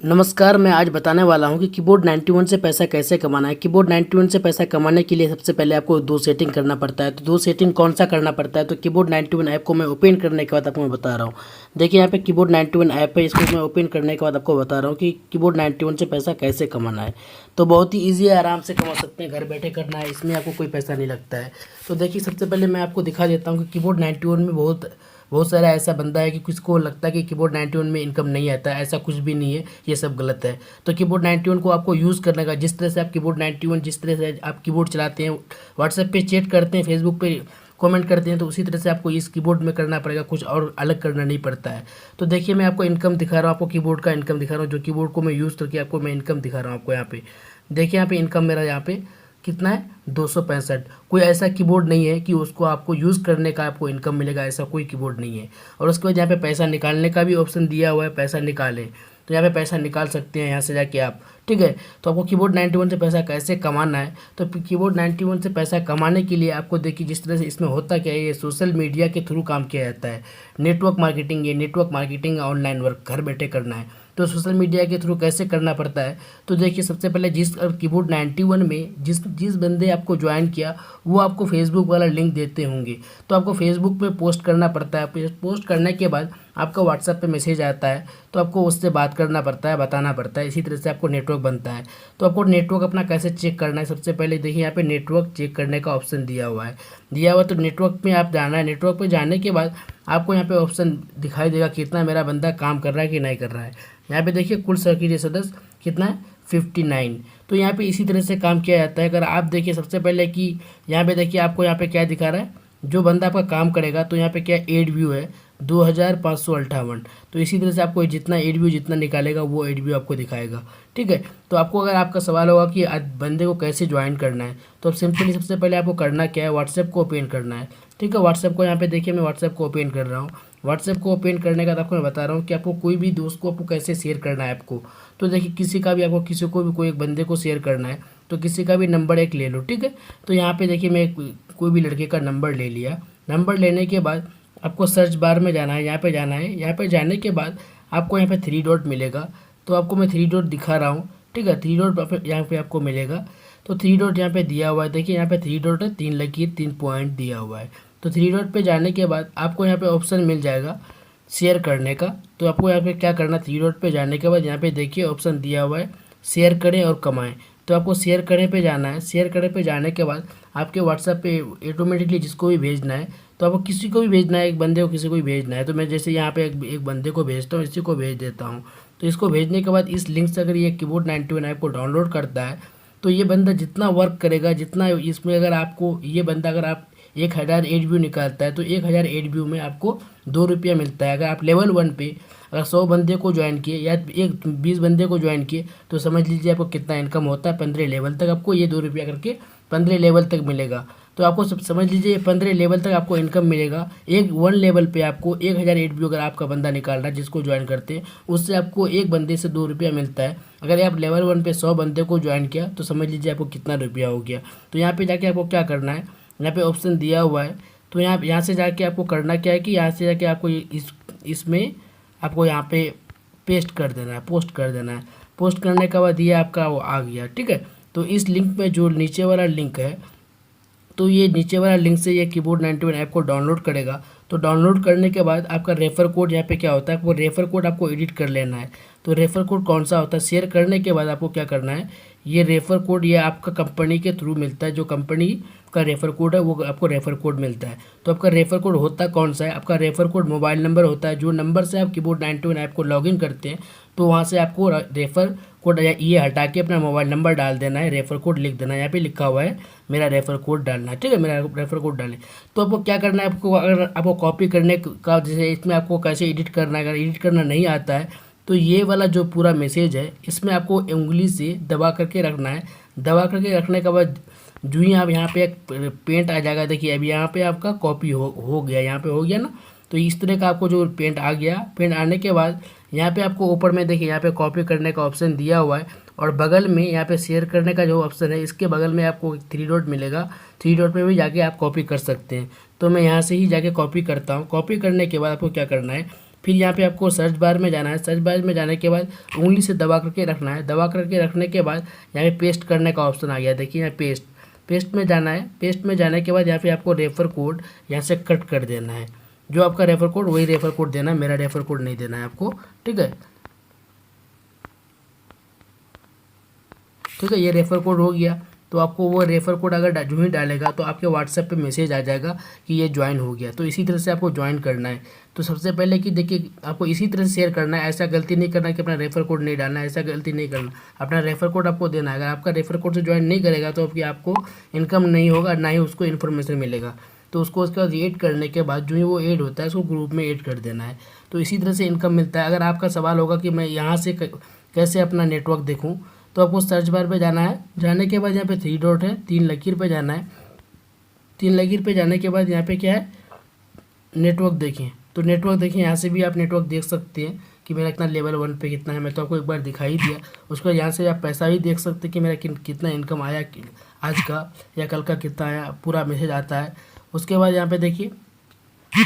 नमस्कार, मैं आज बताने वाला हूँ कि कीबोर्ड 91 से पैसा कैसे कमाना है। कीबोर्ड 91 से पैसा कमाने के लिए सबसे पहले आपको दो सेटिंग करना पड़ता है। तो दो सेटिंग कौन सा करना पड़ता है, तो कीबोर्ड 91 ऐप को मैं ओपन करने के बाद आपको मैं बता रहा हूँ। देखिए यहाँ पे कीबोर्ड 91 ऐप है, इसको मैं ओपन करने के बाद आपको बता रहा हूँ कि कीबोर्ड 91 से पैसा कैसे कमाना है। तो बहुत ही ईजी है, आराम से कमा सकते हैं, घर बैठे करना है, इसमें आपको कोई पैसा नहीं लगता है। तो देखिए सबसे पहले मैं आपको दिखा देता हूँ कि कीबोर्ड 91 में बहुत सारा ऐसा बंदा है कि किसको लगता है कि कीबोर्ड 91 में इनकम नहीं आता है। ऐसा कुछ भी नहीं है, ये सब गलत है। तो कीबोर्ड 91 को आपको यूज़ करने का, जिस तरह से आप कीबोर्ड 91 जिस तरह से आप कीबोर्ड चलाते हैं, व्हाट्सएप पे चैट करते हैं, फेसबुक पे कमेंट करते हैं, तो उसी तरह से आपको इस कीबोर्ड में करना पड़ेगा, कुछ और अलग करना नहीं पड़ता है। तो देखिए मैं आपको इनकम दिखा रहा हूँ, आपको कीबोर्ड का इनकम दिखा रहा हूँ, जो कीबोर्ड को मैं यूज़ करके आपको मैं इनकम दिखा रहा हूँ। आपको यहाँ पे देखिए, यहाँ पे इनकम मेरा यहाँ पे कितना है, 265। कोई ऐसा कीबोर्ड नहीं है कि उसको आपको यूज़ करने का आपको इनकम मिलेगा, ऐसा कोई कीबोर्ड नहीं है। और उसके बाद यहाँ पे पैसा निकालने का भी ऑप्शन दिया हुआ है, पैसा निकालें, तो यहाँ पे पैसा निकाल सकते हैं यहाँ से जाके आप। ठीक है, तो आपको कीबोर्ड 91 से पैसा कैसे कमाना है, तो कीबोर्ड 91 से पैसा कमाने के लिए आपको देखिए जिस तरह से इसमें होता क्या है, ये सोशल मीडिया के थ्रू काम किया जाता है। नेटवर्क मार्केटिंग, ये नेटवर्क मार्केटिंग ऑनलाइन वर्क घर बैठे करना है। तो सोशल मीडिया के थ्रू कैसे करना पड़ता है, तो देखिए सबसे पहले जिस कीबोर्ड 91 में जिस जिस बंदे आपको ज्वाइन किया, वो आपको फेसबुक वाला लिंक देते होंगे। तो आपको फेसबुक पे पोस्ट करना पड़ता है। पोस्ट करने के बाद आपका व्हाट्सएप पे मैसेज आता है, तो आपको उससे बात करना पड़ता है, बताना पड़ता है। इसी तरह से आपको नेटवर्क बनता है। तो आपको नेटवर्क अपना कैसे चेक करना है, सबसे पहले देखिए यहाँ पे नेटवर्क चेक करने का ऑप्शन दिया हुआ है। तो नेटवर्क में आप जाना है। नेटवर्क पे जाने के बाद आपको यहाँ पे ऑप्शन दिखाई देगा कितना मेरा बंदा काम कर रहा है कि नहीं कर रहा है। यहाँ पे देखिए कुल सक्रिय सदस्य कितना है, 59। तो यहाँ पे इसी तरह से काम किया जाता है। अगर आप देखिए सबसे पहले कि यहाँ पे देखिए आपको यहाँ पे क्या दिखा रहा है, जो बंदा आपका काम करेगा, तो यहाँ पे क्या एड व्यू है 2558। तो इसी तरह से आपको जितना एड व्यू जितना निकालेगा वो एड व्यू आपको दिखाएगा। ठीक है, तो आपको अगर आपका सवाल होगा कि आज बंदे को कैसे ज्वाइन करना है, तो अब सिंपली सबसे पहले आपको करना क्या है, व्हाट्सएप को ओपन करना है। ठीक है, व्हाट्सएप को यहाँ पे देखिए मैं व्हाट्सएप को ओपन कर रहा हूँ। व्हाट्सएप को ओपन करने का आपको मैं बता रहा हूँ कि आपको कोई भी दोस्त को आपको कैसे शेयर करना है आपको। तो देखिए किसी का भी आपको किसी को भी कोई एक बंदे को शेयर करना है, तो किसी का भी नंबर एक ले लो। ठीक है, तो यहाँ पे देखिए मैं कोई भी लड़के का नंबर ले लिया। नंबर लेने के बाद आपको सर्च बार में जाना है, यहाँ पे जाना है। यहाँ पे जाने के बाद आपको यहाँ पे 3 डॉट मिलेगा, तो आपको मैं 3 डॉट दिखा रहा हूँ। ठीक है, 3 डॉट यहाँ पे आपको मिलेगा। तो 3 डॉट यहाँ पे दिया हुआ है, देखिए यहाँ पे 3 डॉट है, 3 लकीर 3 पॉइंट दिया हुआ है। तो 3 डॉट पे जाने के बाद आपको यहाँ पे ऑप्शन मिल जाएगा शेयर करने का। तो आपको यहाँ पे क्या करना, 3 डॉट पे जाने के बाद यहाँ पे देखिए ऑप्शन दिया हुआ है शेयर करें और कमाएं। तो आपको शेयर करें पे जाना है। शेयर करें पे जाने के बाद आपके व्हाट्सएप पे ऑटोमेटिकली जिसको भी भेजना है, तो आपको किसी को भी भेजना है, एक बंदे को किसी को भी भेजना है। तो मैं जैसे यहाँ पे एक बंदे को भेजता हूँ, इसी को भेज देता हूँ। तो इसको भेजने के बाद इस लिंक से अगर ये कीबोर्ड 91 ऐप को डाउनलोड करता है, तो ये बंदा जितना वर्क करेगा, जितना इसमें अगर आपको ये बंदा अगर आप 1000 एड व्यू निकालता है, तो 1000 एड व्यू में आपको 2 रुपया मिलता है। अगर आप लेवल 1 पे अगर 100 बंदे को ज्वाइन किए या 20 बंदे को ज्वाइन किए, तो समझ लीजिए आपको कितना इनकम होता है। 15 लेवल तक आपको ये 2 रुपया करके 15 लेवल तक मिलेगा। तो आपको सब समझ लीजिए 15 लेवल तक आपको इनकम मिलेगा। एक 1 लेवल पे आपको 1000 एड व्यू अगर आपका बंदा निकाल रहा है, जिसको ज्वाइन करते हैं, उससे आपको एक बंदे से 2 रुपया मिलता है। अगर आप लेवल 1 पे 100 बंदे को ज्वाइन किया, तो समझ लीजिए आपको कितना रुपया हो गया। तो यहाँ पे जाके आपको क्या करना है, यहाँ पे ऑप्शन दिया हुआ है। तो यहाँ से जाके आपको करना क्या है कि यहाँ से जाके आपको इसमें आपको यहाँ पे पेस्ट कर देना है, पोस्ट कर देना है। पोस्ट करने के बाद ये आपका वो आ गया। ठीक है, तो इस लिंक में जो नीचे वाला लिंक है, तो ये नीचे वाला लिंक से ये कीबोर्ड 91 ऐप को डाउनलोड करेगा। तो डाउनलोड करने के बाद आपका रेफर कोड यहाँ पे क्या होता है, वो रेफर कोड आपको एडिट कर लेना है। तो रेफर कोड कौन सा होता है, शेयर करने के बाद आपको क्या करना है, ये रेफर कोड ये आपका कंपनी के थ्रू मिलता है। जो कंपनी का रेफर कोड है वो आपको रेफर कोड मिलता है। तो आपका रेफर कोड होता कौन सा है, आपका रेफर कोड मोबाइल नंबर होता है। जो नंबर से आप कीबोर्ड 91 ऐप को लॉगिन करते हैं, तो वहाँ से आपको रेफर कोड ये हटा के अपना मोबाइल नंबर डाल देना है, रेफर कोड लिख देना है। यहाँ पे लिखा हुआ है मेरा रेफर कोड डालना है। ठीक है, मेरा रेफर कोड डालें। तो आपको क्या करना है, आपको अगर आपको कॉपी करने का, जैसे इसमें आपको कैसे एडिट करना है, अगर एडिट करना नहीं आता है, तो ये वाला जो पूरा मैसेज है, इसमें आपको उंगली से दबा करके रखना है। दबा करके रखने के बाद जो ही आप यहाँ पे एक पेंट आ जाएगा, देखिए अभी यहाँ पे आपका कॉपी हो गया, यहाँ पे हो गया ना। तो इस तरह का आपको जो पेंट आ गया, पेंट आने के बाद यहाँ पे आपको ऊपर में देखिए यहाँ पे कॉपी करने का ऑप्शन दिया हुआ है, और बगल में यहाँ पे शेयर करने का जो ऑप्शन है, इसके बगल में आपको 3 डॉट मिलेगा। 3 डॉट पे भी जाके आप कॉपी कर सकते हैं। तो मैं यहाँ से ही जाके कॉपी करता हूँ। कॉपी करने के बाद आपको क्या करना है, फिर यहाँ पे आपको सर्च बार में जाना है। सर्च बार में जाने के बाद उंगली से दबा करके रखना है। दबा करके रखने के बाद यहाँ पे पेस्ट करने का ऑप्शन आ गया, देखिए यहाँ पेस्ट में जाना है। पेस्ट में जाने के बाद यहाँ पे आपको रेफर कोड यहाँ से कट कर देना है। जो आपका रेफर कोड वही रेफर कोड देना है, मेरा रेफर कोड नहीं देना है आपको, ठीक है। ठीक है, ये रेफर कोड हो गया। तो आपको वो रेफर कोड अगर जो ही डालेगा तो आपके व्हाट्सएप पे मैसेज आ जाएगा कि ये ज्वाइन हो गया। तो इसी तरह से आपको ज्वाइन करना है। तो सबसे पहले कि देखिए आपको इसी तरह से शेयर करना है, ऐसा गलती नहीं करना कि अपना रेफर कोड नहीं डालना है, ऐसा गलती नहीं करना। अपना रेफर कोड आपको देना है। अगर आपका रेफर कोड से ज्वाइन नहीं करेगा तो आपको इनकम नहीं होगा, ना ही उसको इन्फॉर्मेशन मिलेगा। तो उसको उसके बाद ऐड करने के बाद जो ही वो ऐड होता है उसको ग्रुप में ऐड कर देना है। तो इसी तरह से इनकम मिलता है। अगर आपका सवाल होगा कि मैं यहाँ से कैसे अपना नेटवर्क देखूँ, तो आपको सर्च बार पे जाना है। जाने के बाद यहाँ पे 3 डॉट है, 3 लकीर पे जाना है। 3 लकीर पे जाने के बाद यहाँ पे क्या है, नेटवर्क देखें। तो नेटवर्क देखें, यहाँ से भी आप नेटवर्क देख सकते हैं कि मेरा कितना लेवल 1 पे कितना है। मैं तो आपको एक बार दिखाई दिया। उसके बाद यहाँ से आप पैसा भी देख सकते हैं कि मेरा कितना इनकम आया आज का या कल का कितना आया, पूरा मैसेज आता है। उसके बाद यहाँ पे देखिए,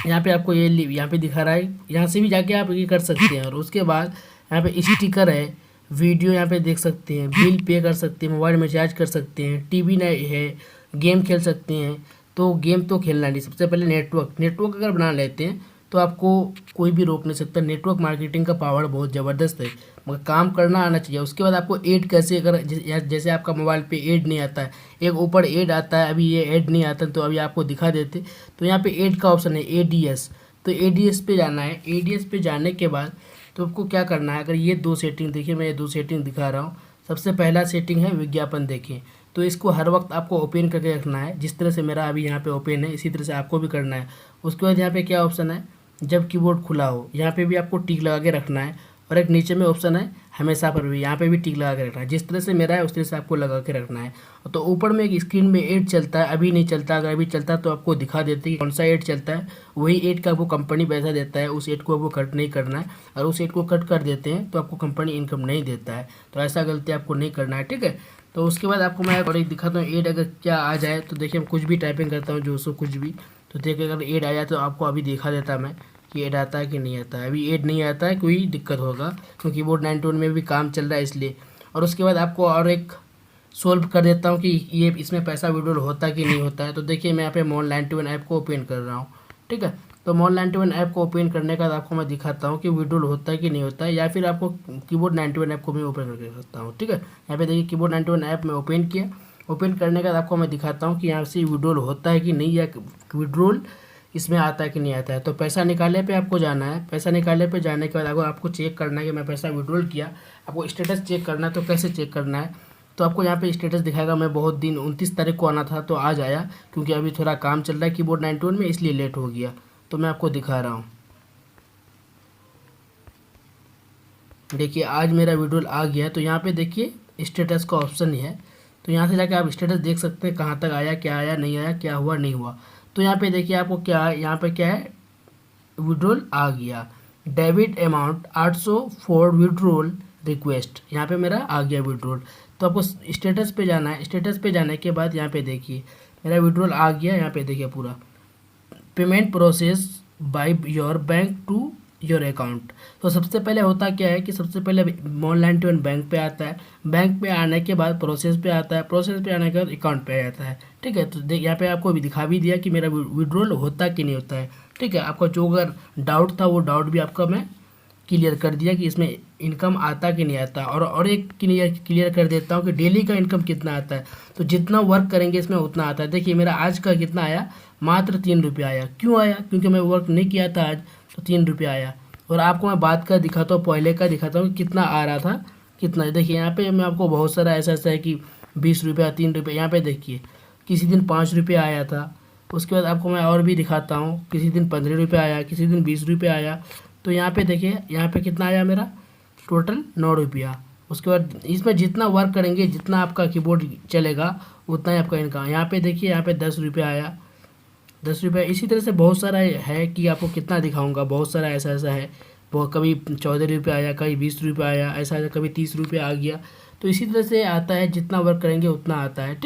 यहाँ पे आपको ये यहाँ पे दिखा रहा है। यहाँ से भी जाके आप ये कर सकते हैं। और उसके बाद यहाँ पे स्टिकर है, वीडियो यहाँ पे देख सकते हैं, बिल पे कर सकते हैं, मोबाइल में रिचार्ज कर सकते हैं, टीवी है, गेम खेल सकते हैं। तो गेम तो खेलना नहीं, सबसे पहले नेटवर्क अगर बना लेते हैं तो आपको कोई भी रोक नहीं सकता। नेटवर्क मार्केटिंग का पावर बहुत ज़बरदस्त है, मगर काम करना आना चाहिए। उसके बाद आपको ऐड कैसे, अगर जैसे आपका मोबाइल पे ऐड नहीं आता है, एक ऊपर ऐड आता है, अभी ये ऐड नहीं आता तो अभी आपको दिखा देते। तो यहाँ पे ऐड का ऑप्शन है ADS। तो ADS पे जाना है। ADS पे जाने के बाद तो आपको क्या करना है, अगर ये 2 सेटिंग देखिए, मैं ये 2 सेटिंग दिखा रहा हूँ। सबसे पहला सेटिंग है विज्ञापन, देखिए। तो इसको हर वक्त आपको ओपन करके रखना है। जिस तरह से मेरा अभी यहाँ पे ओपन है, इसी तरह से आपको भी करना है। उसके बाद यहाँ पे क्या ऑप्शन है, जब कीबोर्ड खुला हो, यहाँ पे भी आपको टिक लगा के रखना है। और एक नीचे में ऑप्शन है हमेशा पर भी, यहाँ पे भी टिक लगा के रखना है। जिस तरह से मेरा है उस तरह से आपको लगा के रखना है। तो ऊपर में एक स्क्रीन में ऐड चलता है, अभी नहीं चलता। अगर अभी चलता तो आपको दिखा देते कि कौन सा ऐड चलता है। वही ऐड का आपको कंपनी पैसा देता है, उस ऐड को आपको कट नहीं करना है। और उस ऐड को कट कर देते हैं तो आपको कंपनी इनकम नहीं देता है। तो ऐसा गलती आपको नहीं करना है, ठीक है। तो उसके बाद आपको मैं और एक दिखाता हूँ ऐड अगर क्या आ जाए। तो देखिए मैं कुछ भी टाइपिंग करता हूँ, जो सो कुछ भी, तो देखिए अगर ऐड आ जाए तो आपको अभी दिखा देता मैं कि ऐड आता है कि नहीं आता है। अभी ऐड नहीं आता है, कोई दिक्कत होगा क्योंकि कीबोर्ड 91 में भी काम चल रहा है इसलिए। और उसके बाद आपको और एक सोल्व कर देता हूँ कि ये इसमें पैसा विड्रॉल होता है कि नहीं होता है। तो देखिए मैं यहाँ पे Mon91 ऐप को ओपन कर रहा हूँ, ठीक है। तो Mon91 ऐप को ओपन करने के बाद आपको मैं दिखाता हूँ कि विड्रॉल होता है कि नहीं होता है, या फिर आपको कीबोर्ड 91 ऐप को भी ओपन करके सकता हूँ, ठीक है। यहाँ पे देखिए कीबोर्ड 91 ऐप में ओपन किया। ओपन करने के बाद आपको मैं दिखाता हूँ कि यहाँ से विड्रॉल होता है कि नहीं, या विड्रॉल इसमें आता है कि नहीं आता है। तो पैसा निकाले पे आपको जाना है। पैसा निकाले पे जाने के बाद आपको चेक करना है कि मैं पैसा विड्रॉल किया। आपको स्टेटस चेक करना है। तो कैसे चेक करना है, तो आपको यहाँ पे स्टेटस दिखाएगा। मैं बहुत दिन 29 तारीख को आना था तो आज आया, क्योंकि अभी थोड़ा काम चल रहा है कीबोर्ड 91 में, इसलिए लेट हो गया। तो मैं आपको दिखा रहा हूँ, देखिए आज मेरा विड्रॉल आ गया। तो यहाँ पे देखिए स्टेटस का ऑप्शन ही है। तो यहाँ से जाके आप स्टेटस देख सकते हैं, कहाँ तक आया, क्या आया, नहीं आया, क्या हुआ, नहीं हुआ। तो यहाँ पे देखिए आपको क्या, यहाँ पे क्या है, विड्रॉल आ गया। Debit amount 800 for withdrawal request, यहाँ पे मेरा आ गया विड्रॉल। तो आपको स्टेटस पे जाना है। स्टेटस पे जाने के बाद यहाँ पे देखिए मेरा विड्रॉल आ गया। यहाँ पे देखिए पूरा payment process by your bank to your account. तो सबसे पहले होता क्या है कि सबसे पहले Mon91 बैंक पे आता है। बैंक पे आने के बाद प्रोसेस पे आता है। प्रोसेस पे आने के बाद अकाउंट पे आ जाता है, ठीक है। तो यहाँ पे आपको भी दिखा भी दिया कि मेरा विड्रॉल होता कि नहीं होता है, ठीक है। आपका जो अगर डाउट था वो डाउट भी आपका मैं क्लियर कर दिया कि इसमें इनकम आता कि नहीं आता। और एक क्लियर कर देता हूँ कि डेली का इनकम कितना आता है। तो जितना वर्क करेंगे इसमें उतना आता है। देखिए मेरा आज का कितना आया, मात्र 3 रुपये आया। क्यों आया, क्योंकि मैं वर्क नहीं किया था आज, तो 3 रुपये आया। और आपको मैं बात का दिखाता हूँ, पहले का दिखाता हूँ कि कितना आ रहा था, कितना। देखिए यहाँ पे मैं आपको बहुत सारा ऐसा है कि 20 रुपया, 3 रुपये। यहाँ पे देखिए किसी दिन 5 रुपये आया था। उसके बाद आपको मैं और भी दिखाता हूँ, किसी दिन 15 रुपये आया, किसी दिन 20 रुपये आया। तो यहाँ पे देखिए यहाँ पे कितना आया मेरा, टोटल 9 रुपया। उसके बाद इसमें जितना वर्क करेंगे, जितना आपका कीबोर्ड चलेगा, उतना ही आपका इनकम। यहाँ पे देखिए यहाँ पे 10 रुपये आया, 10 रुपये। इसी तरह से बहुत सारा है कि आपको कितना दिखाऊंगा, बहुत सारा ऐसा है। बहुत कभी 14 रुपये आया, कभी 20 रुपये आया, ऐसा कभी 30 रुपये आ गया। तो इसी तरह से आता है, जितना वर्क करेंगे उतना आता है, ठीक।